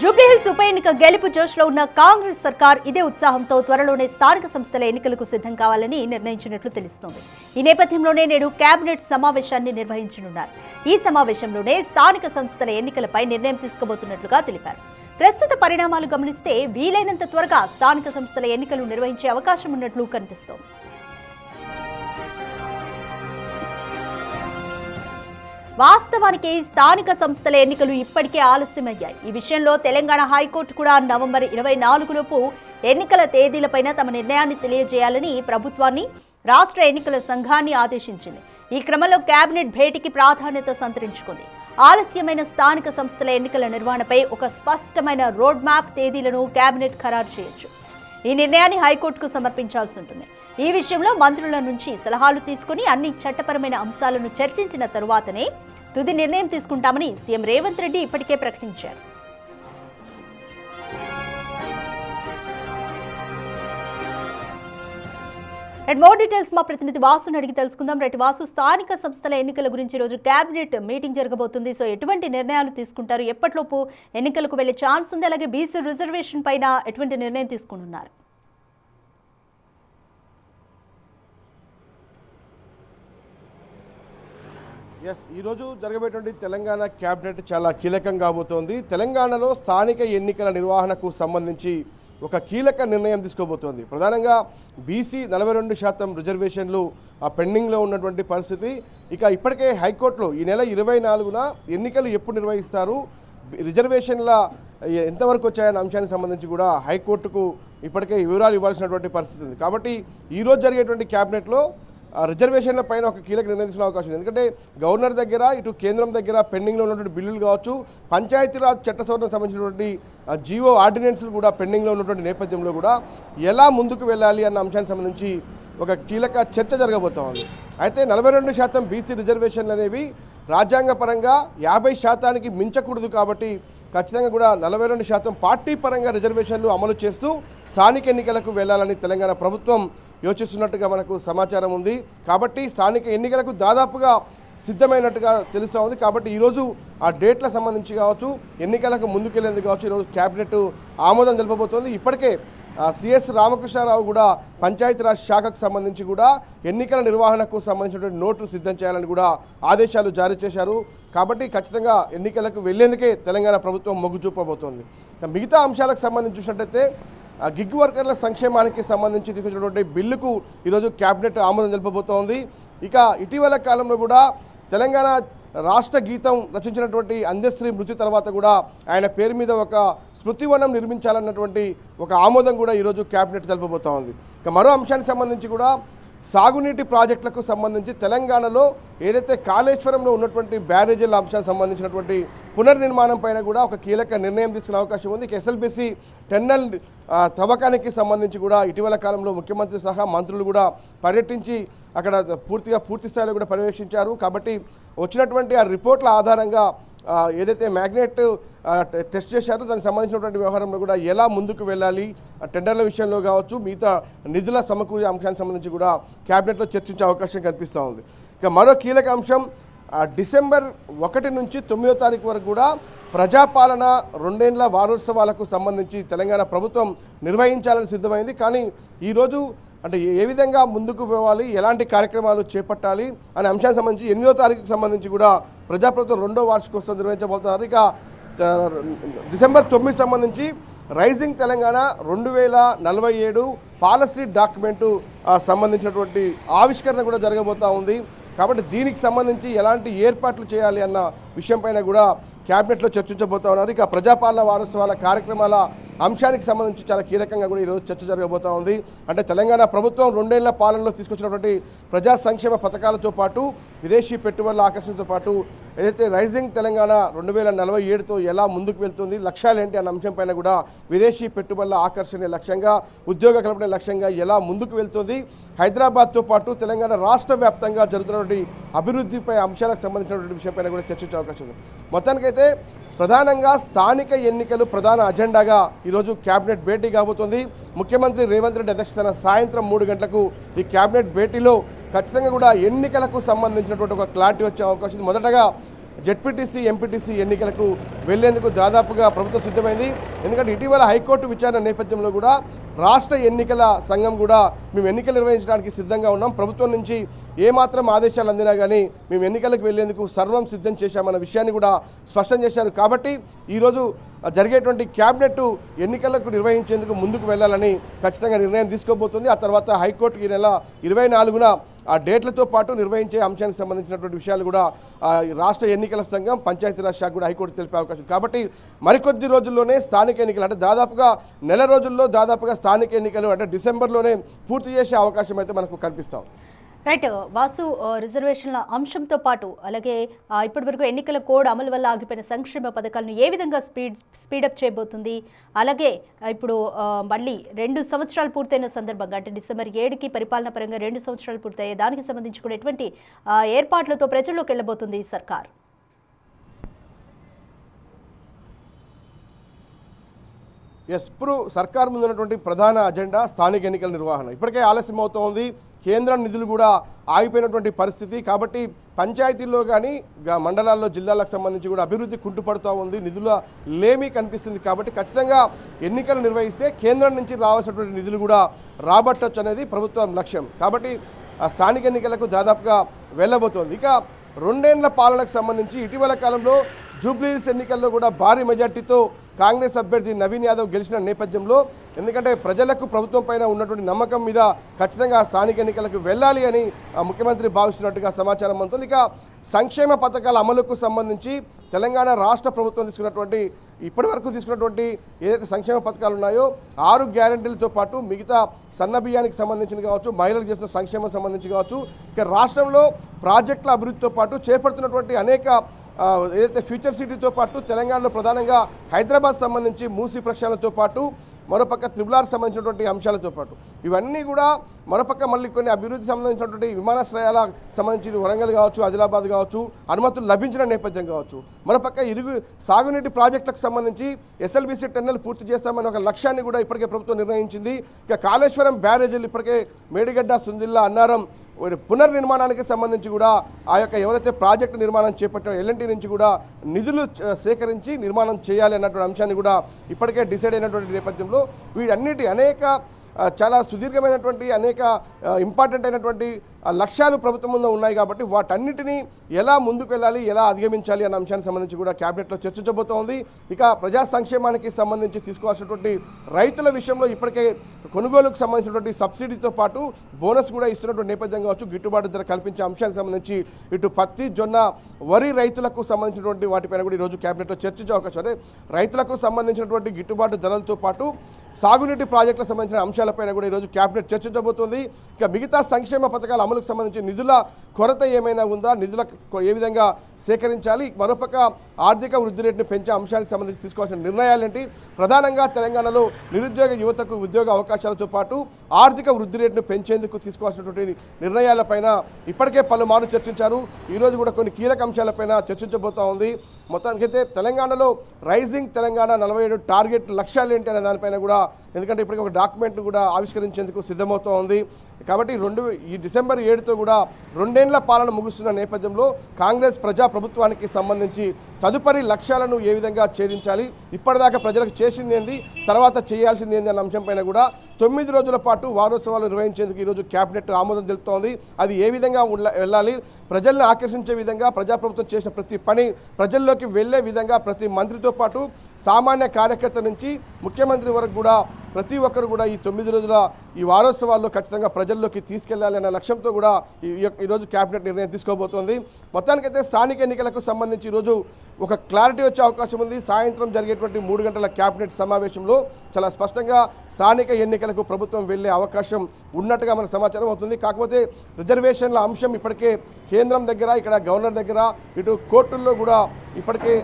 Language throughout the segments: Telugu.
జూబ్లీహిల్స్ ఉప ఎన్నిక గెలుపు జోష్లో ఉన్న కాంగ్రెస్ సర్కార్ ఇదే ఉత్సాహంతో త్వరలోనే స్థానిక సంస్థల ఎన్నికలకు సిద్ధం కావాలని నిర్ణయించినట్లు తెలుస్తోంది. ఈ నేపథ్యంలోనే నేడు కేబినెట్ సమావేశాన్ని నిర్వహించనున్నారు. ఈ సమావేశంలోనే స్థానిక సంస్థల ఎన్నికలపై నిర్ణయం తీసుకోబోతున్నట్లుగా తెలిపారు. ప్రస్తుత పరిణామాలు గమనిస్తే వీలైనంత త్వరగా స్థానిక సంస్థల ఎన్నికలు నిర్వహించే అవకాశం ఉన్నట్లు కనిపిస్తోంది. వాస్తవానికి స్థానిక సంస్థల ఎన్నికలు ఇప్పటికే ఆలస్యమయ్యాయి. ఈ విషయంలో తెలంగాణ హైకోర్టు కూడా నవంబర్ 24లోపు ఎన్నికల తేదీలపైన తమ నిర్ణయాన్ని తెలియజేయాలని ప్రభుత్వాన్ని, రాష్ట్ర ఎన్నికల సంఘాన్ని ఆదేశించింది. ఈ క్రమంలో కేబినెట్ భేటీకి ప్రాధాన్యత సంతరించుకుంది. ఆలస్యమైన స్థానిక సంస్థల ఎన్నికల నిర్వహణపై ఒక స్పష్టమైన రోడ్ మ్యాప్ తేదీలను కేబినెట్ ఖరారు చేయొచ్చు. ఈ నిర్ణయాన్ని హైకోర్టుకు సమర్పించాల్సి ఉంటుంది. ఈ విషయంలో మంత్రుల నుంచి సలహాలు తీసుకుని అన్ని చట్టపరమైన అంశాలను చర్చించిన తరువాతనే తుది నిర్ణయం తీసుకుంటామని సీఎం రేవంత్ రెడ్డి ఇప్పటికే ప్రకటించారు. మోర్ డీటెయిల్స్ మా ప్రతినిధి వాసుని అడిగి తెలుసుకుందాం. వాసు, స్థానిక సంస్థల ఎన్నికల గురించి రోజు కేబినెట్ మీటింగ్ జరగబోతుంది. సో ఎటువంటి నిర్ణయాలు తీసుకుంటారు? ఎప్పటిలోపు ఎన్నికలకు వెళ్లే ఛాన్స్ ఉంది? అలాగే బీసీ రిజర్వేషన్ పైన ఎటువంటి నిర్ణయం తీసుకుంటున్నారు? ఈరోజు జరగబోయేటువంటి తెలంగాణ క్యాబినెట్ చాలా కీలకం కాబోతోంది. తెలంగాణలో స్థానిక ఎన్నికల నిర్వహణకు సంబంధించి ఒక కీలక నిర్ణయం తీసుకోబోతోంది. ప్రధానంగా బీసీ 42% రిజర్వేషన్లు పెండింగ్లో ఉన్నటువంటి పరిస్థితి. ఇక ఇప్పటికే హైకోర్టులో ఈ నెల 24న ఎన్నికలు ఎప్పుడు నిర్వహిస్తారు, రిజర్వేషన్ల ఎంతవరకు వచ్చాయన్న అంశానికి సంబంధించి కూడా హైకోర్టుకు ఇప్పటికే వివరాలు ఇవ్వాల్సినటువంటి పరిస్థితి ఉంది. కాబట్టి ఈరోజు జరిగేటువంటి క్యాబినెట్లో రిజర్వేషన్ల పైన ఒక కీలక నిర్ణయం తీసుకునే అవకాశం ఉంది. ఎందుకంటే గవర్నర్ దగ్గర, ఇటు కేంద్రం దగ్గర పెండింగ్లో ఉన్నటువంటి బిల్లులు కావచ్చు, పంచాయతీరాజ్ చట్ట సవరణకు సంబంధించినటువంటి జియో ఆర్డినెన్స్లు కూడా పెండింగ్లో ఉన్నటువంటి నేపథ్యంలో కూడా ఎలా ముందుకు వెళ్ళాలి అన్న అంశానికి సంబంధించి ఒక కీలక చర్చ జరగబోతోంది. అయితే 42% బీసీ రిజర్వేషన్లు అనేవి రాజ్యాంగపరంగా 50%కి మించకూడదు. కాబట్టి ఖచ్చితంగా కూడా 42% పార్టీ పరంగా రిజర్వేషన్లు అమలు చేస్తూ స్థానిక ఎన్నికలకు వెళ్లాలని తెలంగాణ ప్రభుత్వం యోచిస్తున్నట్టుగా మనకు సమాచారం ఉంది. కాబట్టి స్థానిక ఎన్నికలకు దాదాపుగా సిద్ధమైనట్టుగా తెలుస్తూ ఉంది. కాబట్టి ఈరోజు ఆ డేట్ల సంబంధించి కావచ్చు, ఎన్నికలకు ముందుకెళ్లేందుకు కావచ్చు, ఈరోజు క్యాబినెట్ ఆమోదం తెలుపబోతోంది. ఇప్పటికే సిఎస్ రామకృష్ణారావు కూడా పంచాయతీరాజ్ శాఖకు సంబంధించి కూడా ఎన్నికల నిర్వహణకు సంబంధించినటువంటి నోట్లు సిద్ధం చేయాలని కూడా ఆదేశాలు జారీ చేశారు. కాబట్టి ఖచ్చితంగా ఎన్నికలకు వెళ్లేందుకే తెలంగాణ ప్రభుత్వం మొగ్గు చూపబోతోంది. మిగతా అంశాలకు సంబంధించి చూసినట్టయితే గిగ్ వర్కర్ల సంక్షేమానికి సంబంధించి తీసుకొచ్చినటువంటి బిల్లుకు ఈరోజు క్యాబినెట్ ఆమోదం తెలుపబోతోంది. ఇక ఇటీవల కాలంలో కూడా తెలంగాణ రాష్ట్ర గీతం రచించినటువంటి అందశ్రీ మృతి తర్వాత కూడా ఆయన పేరు మీద ఒక స్మృతివనం నిర్మించాలన్నటువంటి ఒక ఆమోదం కూడా ఈరోజు క్యాబినెట్ తెలుపబోతోంది. ఇక మరో అంశానికి సంబంధించి కూడా సాగునీటి ప్రాజెక్టులకు సంబంధించి తెలంగాణలో ఏదైతే కాళేశ్వరంలో ఉన్నటువంటి బ్యారేజీల అంశానికి సంబంధించినటువంటి పునర్నిర్మాణం పైన కూడా ఒక కీలక నిర్ణయం తీసుకునే అవకాశం ఉంది. ఎస్ఎల్బీసీ టెన్నెల్ తవ్వకానికి సంబంధించి కూడా ఇటీవల కాలంలో ముఖ్యమంత్రి సహా మంత్రులు కూడా పర్యటించి అక్కడ పూర్తి స్థాయిలో కూడా పర్యవేక్షించారు. కాబట్టి వచ్చినటువంటి ఆ రిపోర్ట్ల ఆధారంగా ఏదైతే మ్యాగ్నెట్ టెస్ట్ చేశారో దానికి సంబంధించినటువంటి వ్యవహారంలో కూడా ఎలా ముందుకు వెళ్ళాలి, టెండర్ల విషయంలో కావచ్చు, మిగతా నిధుల సమకూరే అంశానికి సంబంధించి కూడా క్యాబినెట్లో చర్చించే అవకాశం కనిపిస్తూ ఉంది. ఇక మరో కీలక అంశం డిసెంబర్ 1 నుంచి 9వ తారీఖు వరకు కూడా ప్రజాపాలన 2 ఏళ్ల వారోత్సవాలకు సంబంధించి తెలంగాణ ప్రభుత్వం నిర్వహించాలని సిద్ధమైంది. కానీ ఈరోజు అంటే ఏ విధంగా ముందుకు పోవాలి, ఎలాంటి కార్యక్రమాలు చేపట్టాలి అనే అంశానికి సంబంధించి 8వ తారీఖుకి సంబంధించి కూడా ప్రజాప్రభుత్వం 2వ వార్షికోత్సవం నిర్వహించబోతున్నారు. ఇక డిసెంబర్ 9 సంబంధించి రైజింగ్ తెలంగాణ 2047 పాలసీ డాక్యుమెంటు సంబంధించినటువంటి ఆవిష్కరణ కూడా జరగబోతూ ఉంది. కాబట్టి దీనికి సంబంధించి ఎలాంటి ఏర్పాట్లు చేయాలి అన్న విషయం పైన కూడా క్యాబినెట్లో చర్చించబోతా ఉన్నారు. ఇక ప్రజాపాలన వారోత్సవాల కార్యక్రమాల అంశానికి సంబంధించి చాలా కీలకంగా కూడా ఈరోజు చర్చ జరగబోతూ ఉంది. అంటే తెలంగాణ ప్రభుత్వం 2 ఏళ్ల పాలనలో తీసుకొచ్చినటువంటి ప్రజా సంక్షేమ పథకాలతో పాటు విదేశీ పెట్టుబడుల ఆకర్షణతో పాటు ఏదైతే రైజింగ్ తెలంగాణ 2047తో ఎలా ముందుకు వెళ్తుంది, లక్ష్యాలేంటి అన్న అంశం పైన కూడా విదేశీ పెట్టుబడుల ఆకర్షణ లక్ష్యంగా, ఉద్యోగ కల్పన లక్ష్యంగా ఎలా ముందుకు వెళ్తుంది, హైదరాబాద్తో పాటు తెలంగాణ రాష్ట్ర వ్యాప్తంగా జరుగుతున్నటువంటి అభివృద్ధిపై అంశాలకు సంబంధించినటువంటి విషయంపైన కూడా చర్చించే అవకాశం ఉంది. మొత్తానికైతే ప్రధానంగా స్థానిక ఎన్నికలు ప్రధాన అజెండాగా ఈరోజు క్యాబినెట్ భేటీ కాబోతోంది. ముఖ్యమంత్రి రేవంత్ రెడ్డి అధ్యక్షతన సాయంత్రం 3 గంటలకు ఈ క్యాబినెట్ భేటీలో ఖచ్చితంగా కూడా ఎన్నికలకు సంబంధించినటువంటి ఒక క్లారిటీ వచ్చే అవకాశం ఉంది. మొదటగా జెడ్పీటీసీ ఎంపీటీసీ ఎన్నికలకు వెళ్లేందుకు దాదాపుగా ప్రభుత్వం సిద్ధమైంది. ఎందుకంటే ఇటీవల హైకోర్టు విచారణ నేపథ్యంలో కూడా రాష్ట్ర ఎన్నికల సంఘం కూడా మేము ఎన్నికలు నిర్వహించడానికి సిద్ధంగా ఉన్నాం, ప్రభుత్వం నుంచి ఏమాత్రం ఆదేశాలు అందినా కానీ మేము ఎన్నికలకు వెళ్లేందుకు సర్వం సిద్ధం చేశామన్న విషయాన్ని కూడా స్పష్టం చేశారు. కాబట్టి ఈరోజు జరిగేటువంటి క్యాబినెట్ ఎన్నికలకు నిర్వహించేందుకు ముందుకు వెళ్లాలని ఖచ్చితంగా నిర్ణయం తీసుకోబోతుంది. ఆ తర్వాత హైకోర్టు ఈ నెల 24న ఆ డేట్లతో పాటు నిర్వహించే అంశానికి సంబంధించినటువంటి విషయాలు కూడా రాష్ట్ర ఎన్నికల సంఘం పంచాయతీరాజ్ శాఖ కూడా హైకోర్టు తెలిపే అవకాశం. కాబట్టి మరికొద్ది రోజుల్లోనే స్థానిక ఎన్నికలు అంటే దాదాపుగా నెల రోజుల్లో దాదాపుగా స్థానిక ఎన్నికలు అంటే డిసెంబర్లోనే పూర్తి చేసే అవకాశం అయితే మనకు కనిపిస్తాం. రైట్ వాసు, రిజర్వేషన్ల అంశంతో పాటు అలాగే ఇప్పటివరకు ఎన్నికల కోడ్ అమలు వల్ల ఆగిపోయిన సంక్షేమ పథకాలను ఏ విధంగా స్పీడప్ చేయబోతుంది, అలాగే ఇప్పుడు మళ్ళీ 2 సంవత్సరాలు పూర్తయిన సందర్భంగా అంటే డిసెంబర్ 7కి పరిపాలన పరంగా 2 సంవత్సరాలు పూర్తయ్యాయి, దానికి సంబంధించి కూడా ఎటువంటి ఏర్పాట్లతో ప్రజల్లోకి వెళ్ళబోతుంది సర్కార్? ఇప్పుడు సర్కార్ ముందున్నటువంటి ప్రధాన అజెండా స్థానిక ఎన్నికల నిర్వహణ. ఇప్పటికే ఆలస్యం అవుతోంది, కేంద్రం నిధులు కూడా ఆగిపోయినటువంటి పరిస్థితి. కాబట్టి పంచాయతీల్లో కానీ మండలాల్లో జిల్లాలకు సంబంధించి కూడా అభివృద్ధి కుంటుపడుతూ ఉంది, నిధుల లేమీ కనిపిస్తుంది. కాబట్టి ఖచ్చితంగా ఎన్నికలు నిర్వహిస్తే కేంద్రం నుంచి రావాల్సినటువంటి నిధులు కూడా రాబట్టొచ్చు అనేది ప్రభుత్వం లక్ష్యం. కాబట్టి స్థానిక ఎన్నికలకు దాదాపుగా వెళ్ళబోతోంది. ఇక 2 ఏళ్ల పాలనకు సంబంధించి ఇటీవల కాలంలో జూబ్లీహిల్స్ ఎన్నికల్లో కూడా భారీ మెజార్టీతో కాంగ్రెస్ అభ్యర్థి నవీన్ యాదవ్ గెలిచిన నేపథ్యంలో ఎందుకంటే ప్రజలకు ప్రభుత్వం పైన ఉన్నటువంటి నమ్మకం మీద ఖచ్చితంగా స్థానిక ఎన్నికలకు వెళ్ళాలి అని ముఖ్యమంత్రి భావిస్తున్నట్టుగా సమాచారం అందుతుంది. ఇక సంక్షేమ పథకాల అమలుకు సంబంధించి తెలంగాణ రాష్ట్ర ప్రభుత్వం తీసుకున్నటువంటి ఇప్పటివరకు తీసుకున్నటువంటి ఏదైతే సంక్షేమ పథకాలు ఉన్నాయో 6 గ్యారెంటీలతో పాటు మిగతా సన్న బియ్యానికి సంబంధించి కావచ్చు, మహిళలకు చేసిన సంక్షేమం సంబంధించి కావచ్చు, ఇక రాష్ట్రంలో ప్రాజెక్టుల అభివృద్ధితో పాటు చేపడుతున్నటువంటి అనేక ఏదైతే ఫ్యూచర్ సిటీతో పాటు తెలంగాణలో ప్రధానంగా హైదరాబాద్ సంబంధించి మూసీ ప్రక్షాళనతో పాటు మరోపక్క త్రిబుల్ సంబంధించినటువంటి అంశాలతో పాటు ఇవన్నీ కూడా మరోపక్క మళ్ళీ కొన్ని అభివృద్ధి సంబంధించినటువంటి విమానాశ్రయాల సంబంధించి వరంగల్ కావచ్చు, ఆదిలాబాద్ కావచ్చు అనుమతులు లభించిన నేపథ్యం కావచ్చు, మరోపక్క సాగునీటి ప్రాజెక్టులకు సంబంధించి ఎస్ఎల్బీసీ టెన్నెల్ పూర్తి చేస్తామని ఒక లక్ష్యాన్ని కూడా ఇప్పటికే ప్రభుత్వం నిర్ణయించింది. ఇక కాళేశ్వరం బ్యారేజీలు ఇప్పటికే మేడిగడ్డ, సుందిల్లా, అన్నారం పునర్నిర్మాణానికి సంబంధించి కూడా ఆ యొక్క ఎవరైతే ప్రాజెక్టు నిర్మాణం చేపట్టారో ఎల్ఎన్టీ నుంచి కూడా నిధులు సేకరించి నిర్మాణం చేయాలి అన్నటువంటి అంశాన్ని కూడా ఇప్పటికే డిసైడ్ అయినటువంటి నేపథ్యంలో వీటన్నిటి అనేక చాలా సుదీర్ఘమైనటువంటి అనేక ఇంపార్టెంట్ అయినటువంటి లక్ష్యాలు ప్రభుత్వం ముందు ఉన్నాయి. కాబట్టి వాటన్నిటినీ ఎలా ముందుకు వెళ్ళాలి, ఎలా అధిగమించాలి అన్న అంశానికి సంబంధించి కూడా క్యాబినెట్లో చర్చించబోతోంది. ఇక ప్రజా సంక్షేమానికి సంబంధించి తీసుకోవాల్సినటువంటి రైతుల విషయంలో ఇప్పటికే కొనుగోలుకు సంబంధించినటువంటి సబ్సిడీతో పాటు బోనస్ కూడా ఇస్తున్నటువంటి నేపథ్యం కావచ్చు, గిట్టుబాటు ధర కల్పించే అంశానికి సంబంధించి ఇటు పత్తి, జొన్న, వరి రైతులకు సంబంధించినటువంటి వాటిపైన కూడా ఈరోజు క్యాబినెట్లో చర్చించే అవకాశం. అంటే రైతులకు సంబంధించినటువంటి గిట్టుబాటు ధరలతో పాటు సాగునీటి ప్రాజెక్టులకు సంబంధించిన అంశాలపైన కూడా ఈరోజు క్యాబినెట్ చర్చించబోతోంది. ఇక మిగతా సంక్షేమ పథకాల అమలుకు సంబంధించి నిధుల కొరత ఏమైనా ఉందా, నిధులకు ఏ విధంగా సేకరించాలి, మరోపక్క ఆర్థిక వృద్ధి రేటును పెంచే అంశానికి సంబంధించి తీసుకోవాల్సిన నిర్ణయాలేంటి, ప్రధానంగా తెలంగాణలో నిరుద్యోగ యువతకు ఉద్యోగ అవకాశాలతో పాటు ఆర్థిక వృద్ధి రేటును పెంచేందుకు తీసుకోవాల్సినటువంటి నిర్ణయాలపైన ఇప్పటికే పలుమార్లు చర్చించారు. ఈరోజు కూడా కొన్ని కీలక అంశాలపైన చర్చించబోతా ఉంది. మొత్తానికైతే తెలంగాణలో రైజింగ్ తెలంగాణ 47 టార్గెట్ లక్ష్యాలు ఏంటి అనే దానిపైన కూడా ఎందుకంటే ఇప్పటికీ ఒక డాక్యుమెంట్ను కూడా ఆవిష్కరించేందుకు సిద్ధమవుతూ ఉంది. కాబట్టి ఈ డిసెంబర్ 7తో కూడా 2 ఏళ్ల పాలన ముగుస్తున్న నేపథ్యంలో కాంగ్రెస్ ప్రజాప్రభుత్వానికి సంబంధించి తదుపరి లక్ష్యాలను ఏ విధంగా ఛేదించాలి, ఇప్పటిదాకా ప్రజలకు చేసింది ఏంది, తర్వాత చేయాల్సింది ఏంది అన్న అంశంపైన కూడా 9 రోజుల పాటు వారోత్సవాలు నిర్వహించేందుకు ఈరోజు క్యాబినెట్ ఆమోదం తెలుపుతోంది. అది ఏ విధంగా వెళ్ళాలి, ప్రజల్ని ఆకర్షించే విధంగా ప్రజాప్రభుత్వం చేసిన ప్రతి పని ప్రజల్లోకి వెళ్లే విధంగా ప్రతి మంత్రితో పాటు సామాన్య కార్యకర్త నుంచి ముఖ్యమంత్రి వరకు కూడా ప్రతి ఒక్కరు కూడా ఈ 9 రోజుల ఈ వారోత్సవాల్లో ఖచ్చితంగా ప్రజల్లోకి తీసుకెళ్లాలి అనే లక్ష్యంతో కూడా ఈరోజు క్యాబినెట్ నిర్ణయం తీసుకోబోతోంది. మొత్తానికైతే స్థానిక ఎన్నికలకు సంబంధించి ఈరోజు ఒక క్లారిటీ వచ్చే అవకాశం ఉంది. సాయంత్రం జరిగేటువంటి 3 గంటల క్యాబినెట్ సమావేశంలో చాలా స్పష్టంగా స్థానిక ఎన్నికలకు ప్రభుత్వం వెళ్లే అవకాశం ఉన్నట్టుగా మనకు సమాచారం అవుతుంది. కాకపోతే రిజర్వేషన్ల అంశం ఇప్పటికే కేంద్రం దగ్గర, ఇక్కడ గవర్నర్ దగ్గర, ఇటు కోర్టుల్లో కూడా ఇప్పటికే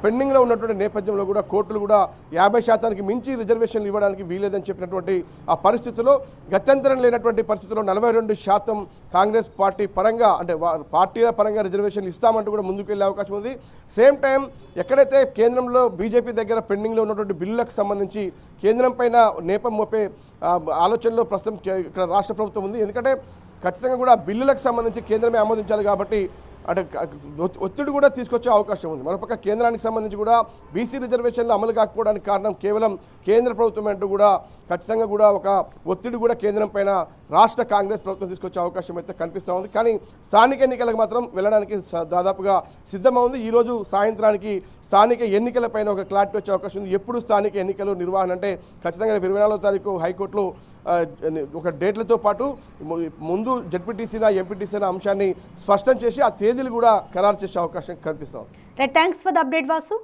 పెండింగ్లో ఉన్నటువంటి నేపథ్యంలో కూడా కోర్టులు కూడా 50% మించి రిజర్వేషన్లు ఇవ్వడానికి వీలేదని చెప్పినటువంటి ఆ పరిస్థితుల్లో గత్యంతరం లేనటువంటి పరిస్థితుల్లో 42% కాంగ్రెస్ పార్టీ పరంగా అంటే పార్టీల పరంగా రిజర్వేషన్లు ఇస్తామంటూ కూడా ముందుకు వెళ్ళే అవకాశం ఉంది. సేమ్ టైం ఎక్కడైతే కేంద్రంలో బీజేపీ దగ్గర పెండింగ్లో ఉన్నటువంటి బిల్లులకు సంబంధించి కేంద్రం పైన నేపం మోపే ఆలోచనలో ప్రస్తుతం ఇక్కడ రాష్ట్ర ప్రభుత్వం ఉంది. ఎందుకంటే ఖచ్చితంగా కూడా బిల్లులకు సంబంధించి కేంద్రమే ఆమోదించాలి కాబట్టి అంటే ఒత్తిడి కూడా తీసుకొచ్చే అవకాశం ఉంది. మరోపక్క కేంద్రానికి సంబంధించి కూడా బీసీ రిజర్వేషన్లు అమలు కాకపోవడానికి కారణం కేవలం కేంద్ర ప్రభుత్వం అంటూ కూడా ఖచ్చితంగా కూడా ఒక ఒత్తిడి కూడా కేంద్రం పైన రాష్ట్ర కాంగ్రెస్ ప్రభుత్వం తీసుకొచ్చే అవకాశం అయితే కనిపిస్తూ ఉంది. కానీ స్థానిక ఎన్నికలకు మాత్రం వెళ్ళడానికి దాదాపుగా సిద్ధమవుంది. ఈరోజు సాయంత్రానికి స్థానిక ఎన్నికలపైన ఒక క్లారిటీ వచ్చే అవకాశం ఉంది. ఎప్పుడు స్థానిక ఎన్నికలు నిర్వహణ అంటే ఖచ్చితంగా 24వ తారీఖు హైకోర్టులో ఒక డేట్లతో పాటు ముందు జడ్పీటీసీనా ఎంపీటీసీనా అంశాన్ని స్పష్టం చేసి ఆ తేదీలు కూడా ఖరారు చేసే అవకాశం కనిపిస్తుంది. Thanks for the update Vasu.